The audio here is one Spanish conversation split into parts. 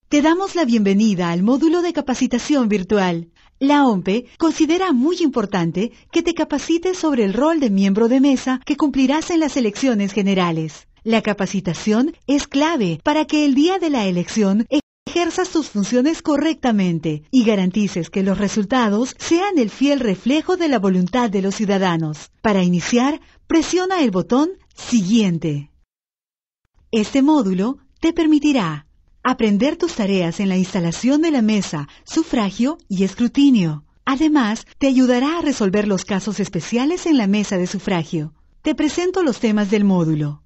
Te damos la bienvenida al módulo de capacitación virtual. La OMPE considera muy importante que te capacites sobre el rol de miembro de mesa que cumplirás en las elecciones generales. La capacitación es clave para que el día de la elección ejerzas tus funciones correctamente y garantices que los resultados sean el fiel reflejo de la voluntad de los ciudadanos. Para iniciar, presiona el botón Siguiente. Este módulo te permitirá aprender tus tareas en la instalación de la mesa, sufragio y escrutinio. Además, te ayudará a resolver los casos especiales en la mesa de sufragio. Te presento los temas del módulo.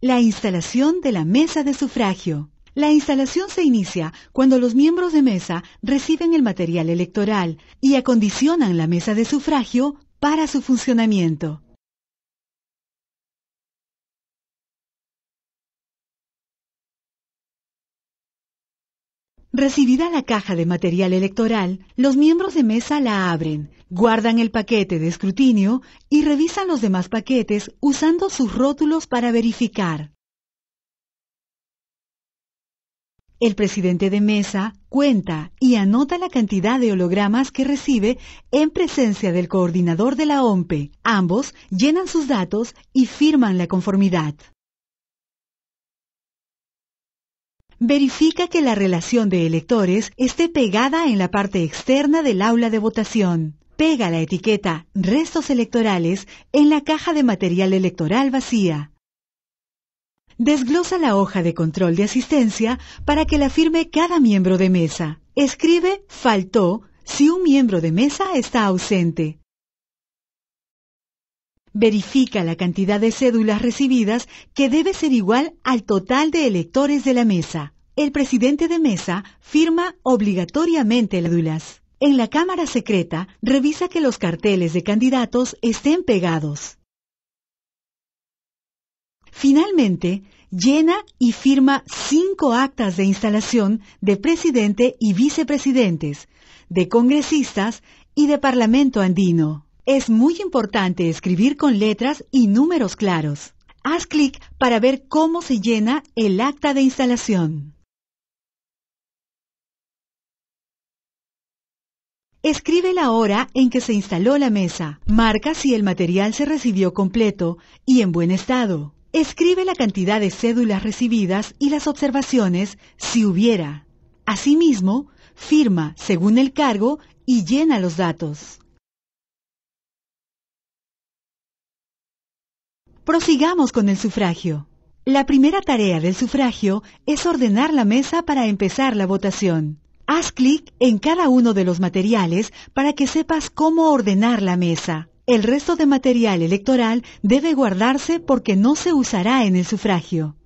La instalación de la mesa de sufragio. La instalación se inicia cuando los miembros de mesa reciben el material electoral y acondicionan la mesa de sufragio para su funcionamiento. Recibida la caja de material electoral, los miembros de mesa la abren, guardan el paquete de escrutinio y revisan los demás paquetes usando sus rótulos para verificar. El presidente de mesa cuenta y anota la cantidad de hologramas que recibe en presencia del coordinador de la OMPE. Ambos llenan sus datos y firman la conformidad. Verifica que la relación de electores esté pegada en la parte externa del aula de votación. Pega la etiqueta Restos electorales en la caja de material electoral vacía. Desglosa la hoja de control de asistencia para que la firme cada miembro de mesa. Escribe Faltó si un miembro de mesa está ausente. Verifica la cantidad de cédulas recibidas que debe ser igual al total de electores de la mesa. El presidente de mesa firma obligatoriamente las cédulas. En la cámara secreta, revisa que los carteles de candidatos estén pegados. Finalmente, llena y firma 5 actas de instalación de presidente y vicepresidentes, de congresistas y de Parlamento andino. Es muy importante escribir con letras y números claros. Haz clic para ver cómo se llena el acta de instalación. Escribe la hora en que se instaló la mesa. Marca si el material se recibió completo y en buen estado. Escribe la cantidad de cédulas recibidas y las observaciones, si hubiera. Asimismo, firma según el cargo y llena los datos. Prosigamos con el sufragio. La primera tarea del sufragio es ordenar la mesa para empezar la votación. Haz clic en cada uno de los materiales para que sepas cómo ordenar la mesa. El resto de material electoral debe guardarse porque no se usará en el sufragio.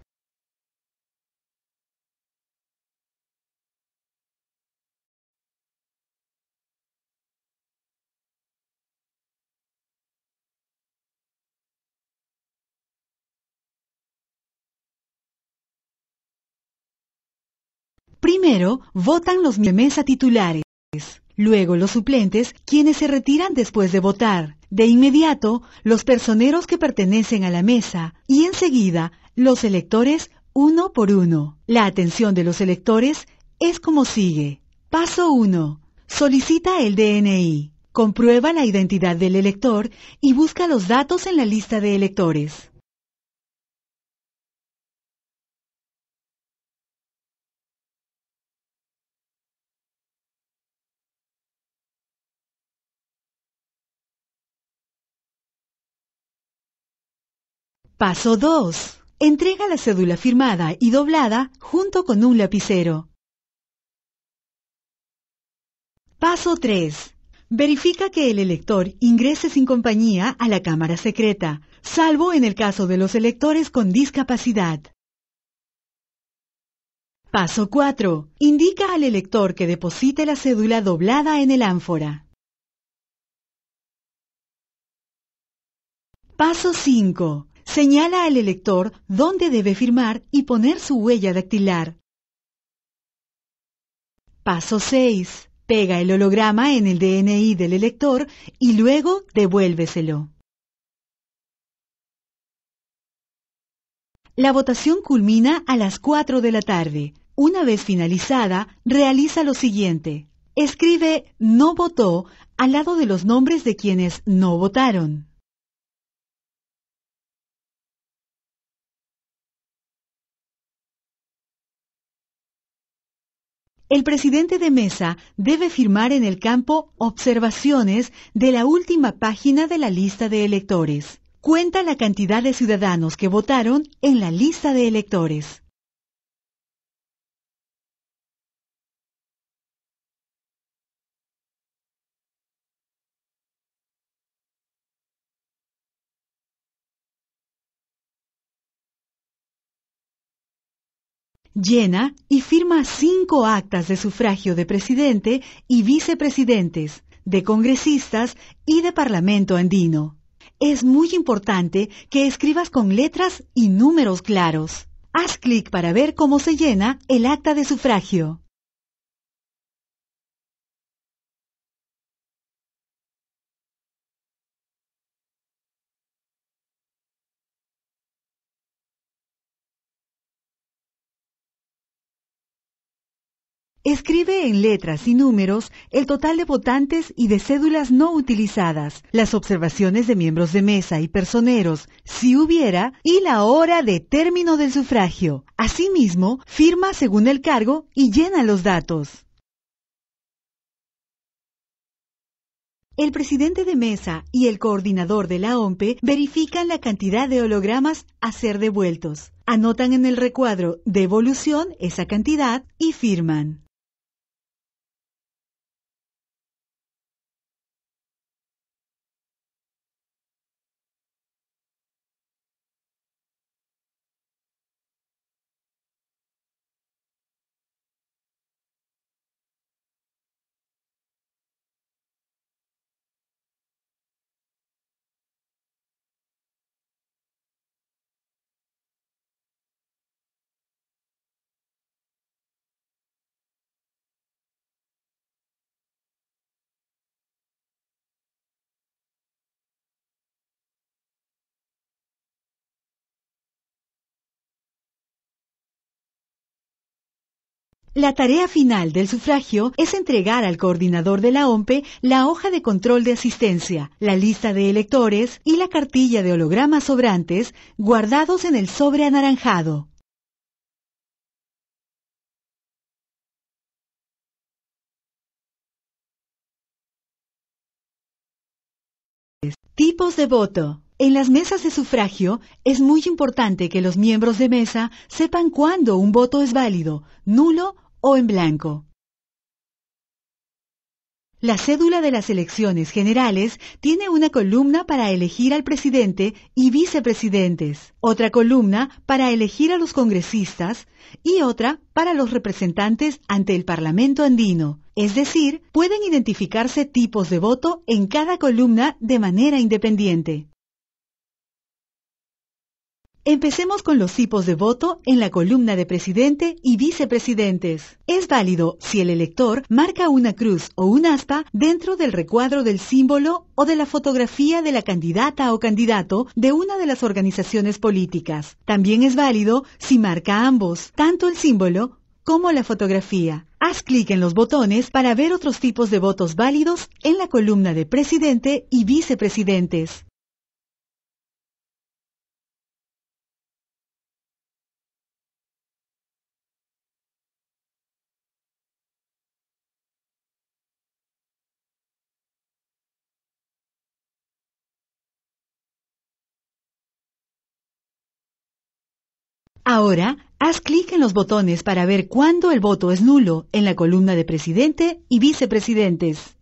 Primero, votan los de mesa titulares. Luego los suplentes, quienes se retiran después de votar. De inmediato, los personeros que pertenecen a la mesa y enseguida, los electores uno por uno. La atención de los electores es como sigue. Paso 1. Solicita el DNI. Comprueba la identidad del elector y busca los datos en la lista de electores. Paso 2. Entrega la cédula firmada y doblada junto con un lapicero. Paso 3. Verifica que el elector ingrese sin compañía a la cámara secreta, salvo en el caso de los electores con discapacidad. Paso 4. Indica al elector que deposite la cédula doblada en el ánfora. Paso 5. Señala al elector dónde debe firmar y poner su huella dactilar. Paso 6. Pega el holograma en el DNI del elector y luego devuélveselo. La votación culmina a las 4 de la tarde. Una vez finalizada, realiza lo siguiente. Escribe "no votó" al lado de los nombres de quienes no votaron. El presidente de mesa debe firmar en el campo Observaciones de la última página de la lista de electores. Cuenta la cantidad de ciudadanos que votaron en la lista de electores. Llena y firma 5 actas de sufragio de presidente y vicepresidentes, de congresistas y de Parlamento andino. Es muy importante que escribas con letras y números claros. Haz clic para ver cómo se llena el acta de sufragio. Escribe en letras y números el total de votantes y de cédulas no utilizadas, las observaciones de miembros de mesa y personeros, si hubiera, y la hora de término del sufragio. Asimismo, firma según el cargo y llena los datos. El presidente de mesa y el coordinador de la OMPE verifican la cantidad de hologramas a ser devueltos. Anotan en el recuadro "devolución" esa cantidad y firman. La tarea final del sufragio es entregar al coordinador de la OMPE la hoja de control de asistencia, la lista de electores y la cartilla de hologramas sobrantes guardados en el sobre anaranjado. Tipos de voto. En las mesas de sufragio es muy importante que los miembros de mesa sepan cuándo un voto es válido, nulo o en blanco. La cédula de las elecciones generales tiene una columna para elegir al presidente y vicepresidentes, otra columna para elegir a los congresistas y otra para los representantes ante el Parlamento andino. Es decir, pueden identificarse tipos de voto en cada columna de manera independiente. Empecemos con los tipos de voto en la columna de presidente y vicepresidentes. Es válido si el elector marca una cruz o un aspa dentro del recuadro del símbolo o de la fotografía de la candidata o candidato de una de las organizaciones políticas. También es válido si marca ambos, tanto el símbolo como la fotografía. Haz clic en los botones para ver otros tipos de votos válidos en la columna de presidente y vicepresidentes. Ahora, haz clic en los botones para ver cuándo el voto es nulo en la columna de presidente y vicepresidentes.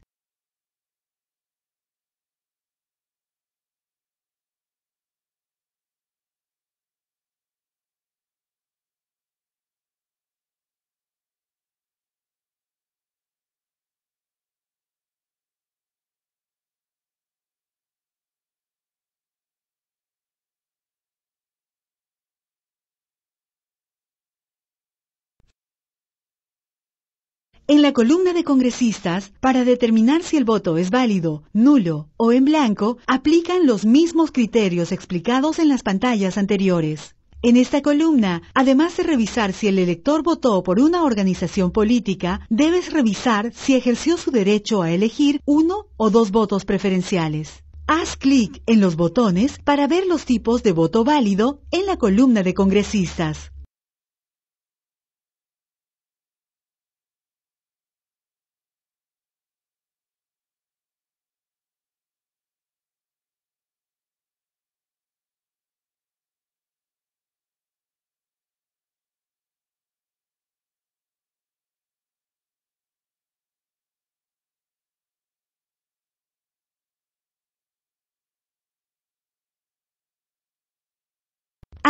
En la columna de congresistas, para determinar si el voto es válido, nulo o en blanco, aplican los mismos criterios explicados en las pantallas anteriores. En esta columna, además de revisar si el elector votó por una organización política, debes revisar si ejerció su derecho a elegir uno o dos votos preferenciales. Haz clic en los botones para ver los tipos de voto válido en la columna de congresistas.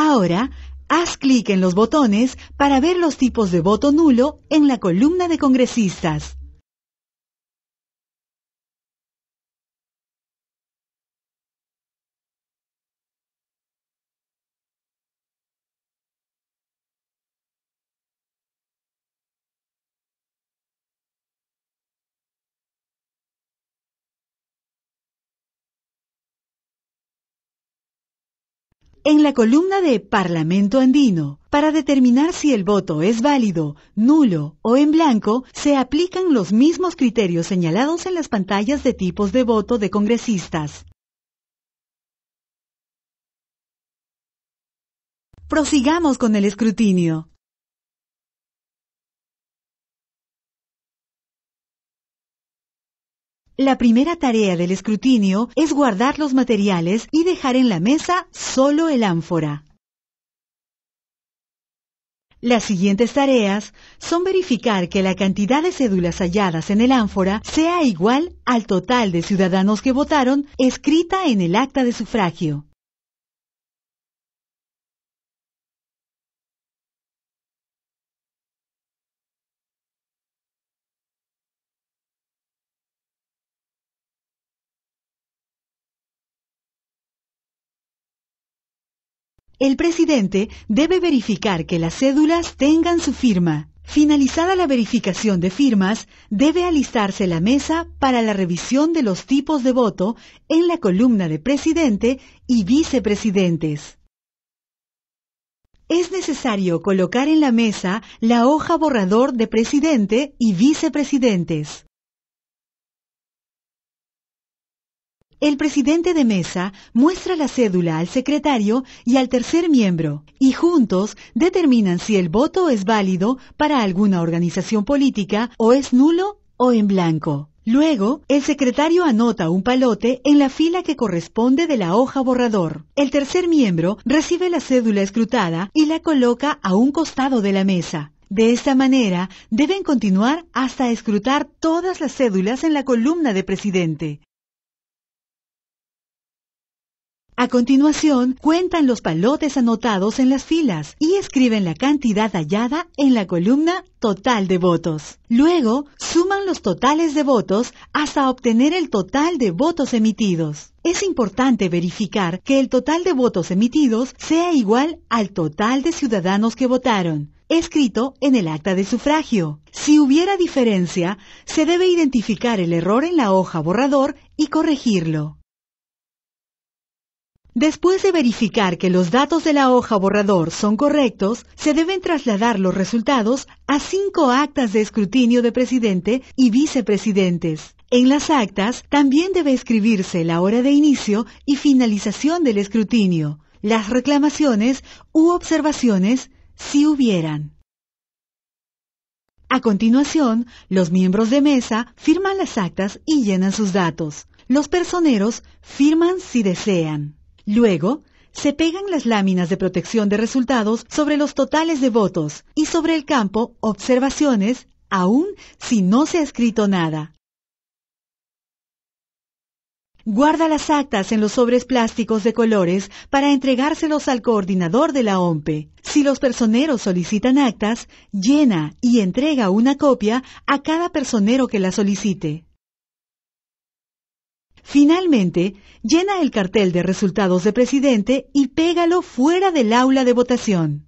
Ahora, haz clic en los botones para ver los tipos de voto nulo en la columna de congresistas. En la columna de Parlamento Andino, para determinar si el voto es válido, nulo o en blanco, se aplican los mismos criterios señalados en las pantallas de tipos de voto de congresistas. Prosigamos con el escrutinio. La primera tarea del escrutinio es guardar los materiales y dejar en la mesa solo el ánfora. Las siguientes tareas son verificar que la cantidad de cédulas halladas en el ánfora sea igual al total de ciudadanos que votaron escrita en el acta de sufragio. El presidente debe verificar que las cédulas tengan su firma. Finalizada la verificación de firmas, debe alistarse la mesa para la revisión de los tipos de voto en la columna de presidente y vicepresidentes. Es necesario colocar en la mesa la hoja borrador de presidente y vicepresidentes. El presidente de mesa muestra la cédula al secretario y al tercer miembro, y juntos determinan si el voto es válido para alguna organización política o es nulo o en blanco. Luego, el secretario anota un palote en la fila que corresponde de la hoja borrador. El tercer miembro recibe la cédula escrutada y la coloca a un costado de la mesa. De esta manera, deben continuar hasta escrutar todas las cédulas en la columna de presidente. A continuación, cuentan los palotes anotados en las filas y escriben la cantidad hallada en la columna total de votos. Luego, suman los totales de votos hasta obtener el total de votos emitidos. Es importante verificar que el total de votos emitidos sea igual al total de ciudadanos que votaron, escrito en el acta de sufragio. Si hubiera diferencia, se debe identificar el error en la hoja borrador y corregirlo. Después de verificar que los datos de la hoja borrador son correctos, se deben trasladar los resultados a 5 actas de escrutinio de presidente y vicepresidentes. En las actas también debe escribirse la hora de inicio y finalización del escrutinio, las reclamaciones u observaciones, si hubieran. A continuación, los miembros de mesa firman las actas y llenan sus datos. Los personeros firman si desean. Luego, se pegan las láminas de protección de resultados sobre los totales de votos y sobre el campo observaciones, aun si no se ha escrito nada. Guarda las actas en los sobres plásticos de colores para entregárselos al coordinador de la OMPE. Si los personeros solicitan actas, llena y entrega una copia a cada personero que la solicite. Finalmente, llena el cartel de resultados de presidente y pégalo fuera del aula de votación.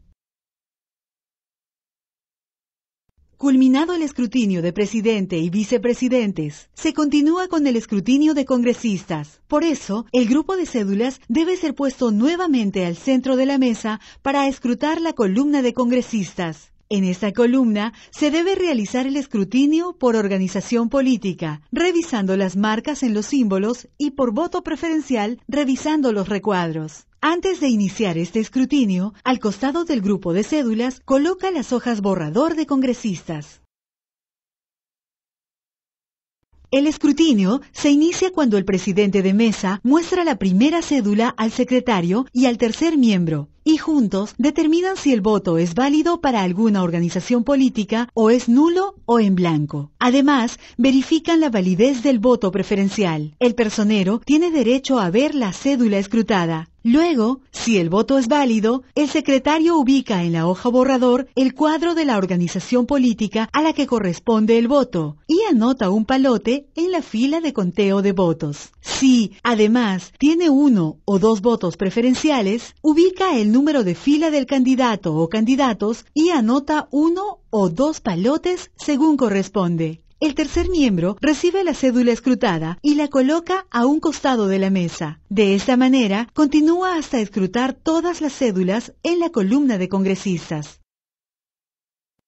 Culminado el escrutinio de presidente y vicepresidentes, se continúa con el escrutinio de congresistas. Por eso, el grupo de cédulas debe ser puesto nuevamente al centro de la mesa para escrutar la columna de congresistas. En esta columna se debe realizar el escrutinio por organización política, revisando las marcas en los símbolos y por voto preferencial, revisando los recuadros. Antes de iniciar este escrutinio, al costado del grupo de cédulas, coloca las hojas borrador de congresistas. El escrutinio se inicia cuando el presidente de mesa muestra la primera cédula al secretario y al tercer miembro, y juntos determinan si el voto es válido para alguna organización política o es nulo o en blanco. Además, verifican la validez del voto preferencial. El personero tiene derecho a ver la cédula escrutada. Luego, si el voto es válido, el secretario ubica en la hoja borrador el cuadro de la organización política a la que corresponde el voto y anota un palote en la fila de conteo de votos. Si, además, tiene uno o dos votos preferenciales, ubica el número de fila del candidato o candidatos y anota uno o dos palotes según corresponde. El tercer miembro recibe la cédula escrutada y la coloca a un costado de la mesa. De esta manera, continúa hasta escrutar todas las cédulas en la columna de congresistas.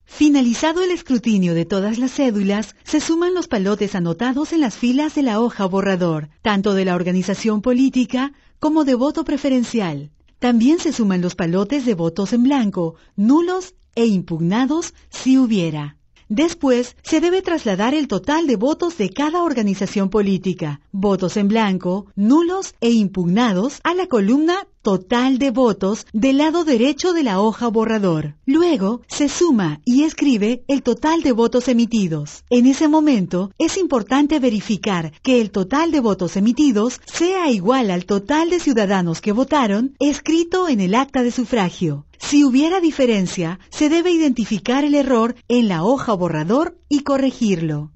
Finalizado el escrutinio de todas las cédulas, se suman los palotes anotados en las filas de la hoja borrador, tanto de la organización política como de voto preferencial. También se suman los palotes de votos en blanco, nulos e impugnados si hubiera. Después, se debe trasladar el total de votos de cada organización política, votos en blanco, nulos e impugnados, a la columna total de votos del lado derecho de la hoja borrador. Luego, se suma y escribe el total de votos emitidos. En ese momento, es importante verificar que el total de votos emitidos sea igual al total de ciudadanos que votaron, escrito en el acta de sufragio. Si hubiera diferencia, se debe identificar el error en la hoja borrador y corregirlo.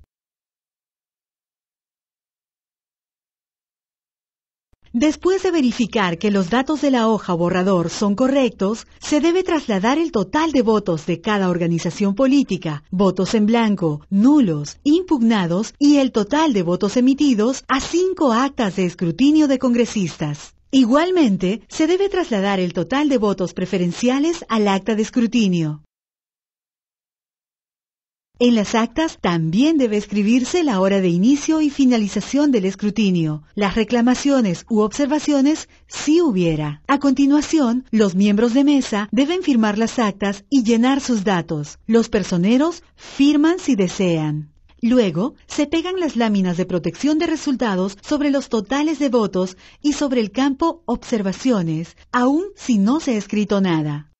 Después de verificar que los datos de la hoja borrador son correctos, se debe trasladar el total de votos de cada organización política, votos en blanco, nulos, impugnados y el total de votos emitidos a 5 actas de escrutinio de congresistas. Igualmente, se debe trasladar el total de votos preferenciales al acta de escrutinio. En las actas también debe escribirse la hora de inicio y finalización del escrutinio, las reclamaciones u observaciones si hubiera. A continuación, los miembros de mesa deben firmar las actas y llenar sus datos. Los personeros firman si desean. Luego, se pegan las láminas de protección de resultados sobre los totales de votos y sobre el campo Observaciones, aun si no se ha escrito nada.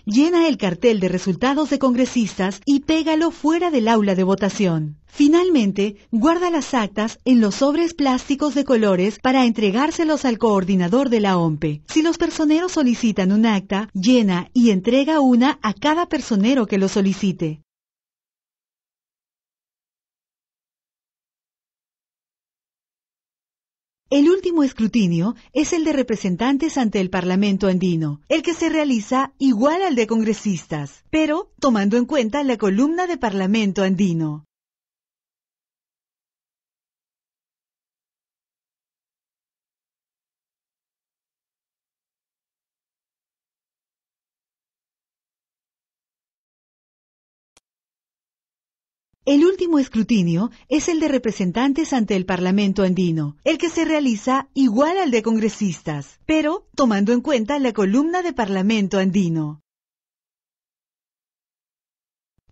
Llena el cartel de resultados de congresistas y pégalo fuera del aula de votación. Finalmente, guarda las actas en los sobres plásticos de colores para entregárselos al coordinador de la OMPE. Si los personeros solicitan un acta, llena y entrega una a cada personero que lo solicite. El último escrutinio es el de representantes ante el Parlamento andino, el que se realiza igual al de congresistas, pero tomando en cuenta la columna de Parlamento andino. El último escrutinio es el de representantes ante el Parlamento andino, el que se realiza igual al de congresistas, pero tomando en cuenta la columna de Parlamento andino.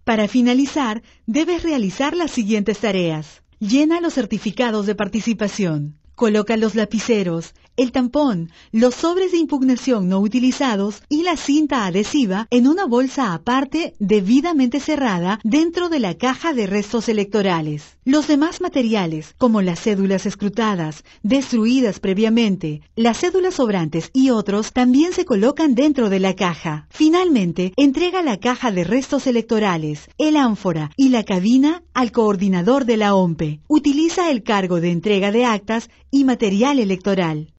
Para finalizar, debes realizar las siguientes tareas. Llena los certificados de participación. Coloca los lapiceros, el tampón, los sobres de impugnación no utilizados y la cinta adhesiva en una bolsa aparte debidamente cerrada dentro de la caja de restos electorales. Los demás materiales, como las cédulas escrutadas, destruidas previamente, las cédulas sobrantes y otros, también se colocan dentro de la caja. Finalmente, entrega la caja de restos electorales, el ánfora y la cabina al coordinador de la OMPE. Utiliza el cargo de entrega de actas y material electoral.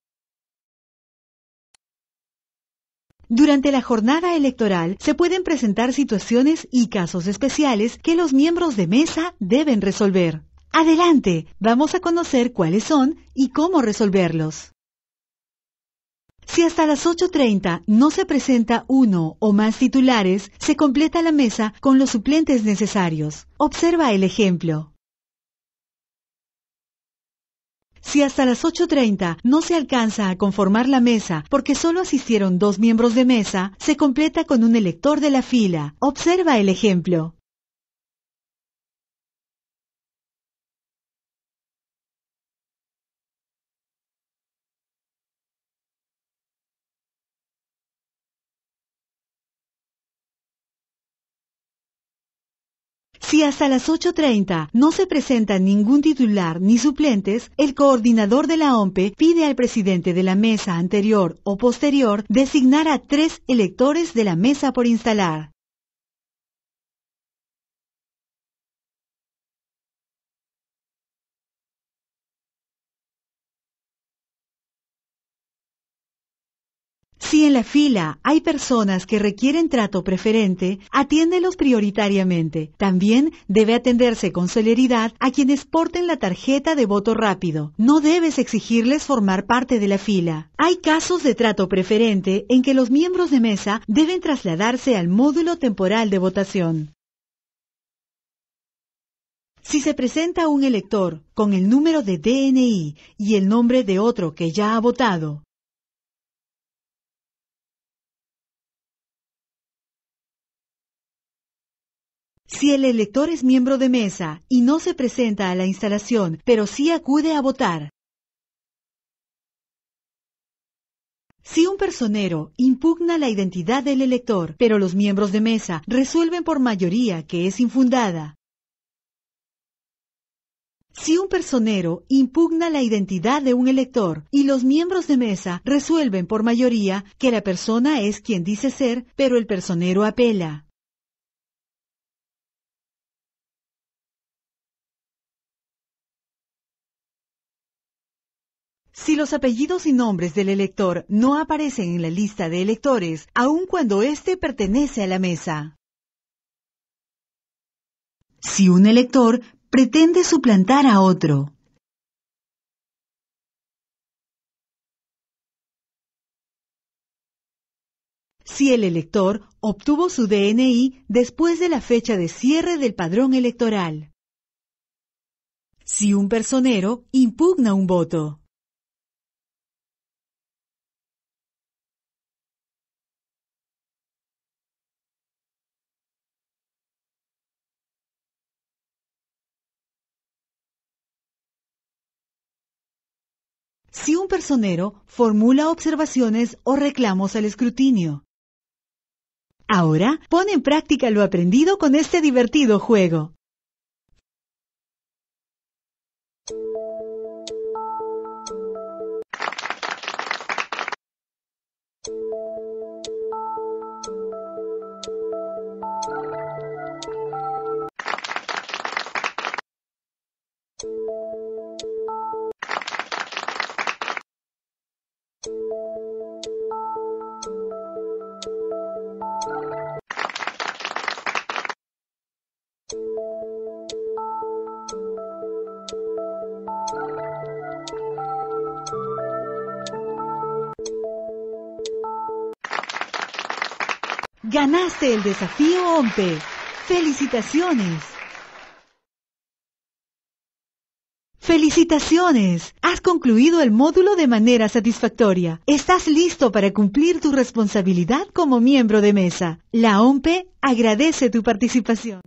Durante la jornada electoral se pueden presentar situaciones y casos especiales que los miembros de mesa deben resolver. Adelante, vamos a conocer cuáles son y cómo resolverlos. Si hasta las 8:30 no se presenta uno o más titulares, se completa la mesa con los suplentes necesarios. Observa el ejemplo. Si hasta las 8:30 no se alcanza a conformar la mesa porque solo asistieron 2 miembros de mesa, se completa con un elector de la fila. Observa el ejemplo. Si hasta las 8:30 no se presenta ningún titular ni suplentes, el coordinador de la OMPE pide al presidente de la mesa anterior o posterior designar a 3 electores de la mesa por instalar. Si en la fila hay personas que requieren trato preferente, atiéndelos prioritariamente. También debe atenderse con celeridad a quienes porten la tarjeta de voto rápido. No debes exigirles formar parte de la fila. Hay casos de trato preferente en que los miembros de mesa deben trasladarse al módulo temporal de votación. Si se presenta un elector con el número de DNI y el nombre de otro que ya ha votado, si el elector es miembro de mesa y no se presenta a la instalación, pero sí acude a votar. Si un personero impugna la identidad del elector, pero los miembros de mesa resuelven por mayoría que es infundada. Si un personero impugna la identidad de un elector y los miembros de mesa resuelven por mayoría que la persona es quien dice ser, pero el personero apela. Si los apellidos y nombres del elector no aparecen en la lista de electores, aun cuando éste pertenece a la mesa. Si un elector pretende suplantar a otro. Si el elector obtuvo su DNI después de la fecha de cierre del padrón electoral. Si un personero impugna un voto. Si un personero formula observaciones o reclamos al escrutinio. Ahora, pon en práctica lo aprendido con este divertido juego. ¡Ganaste el desafío OMPE! ¡Felicitaciones! ¡Felicitaciones! Has concluido el módulo de manera satisfactoria. Estás listo para cumplir tu responsabilidad como miembro de mesa. La OMPE agradece tu participación.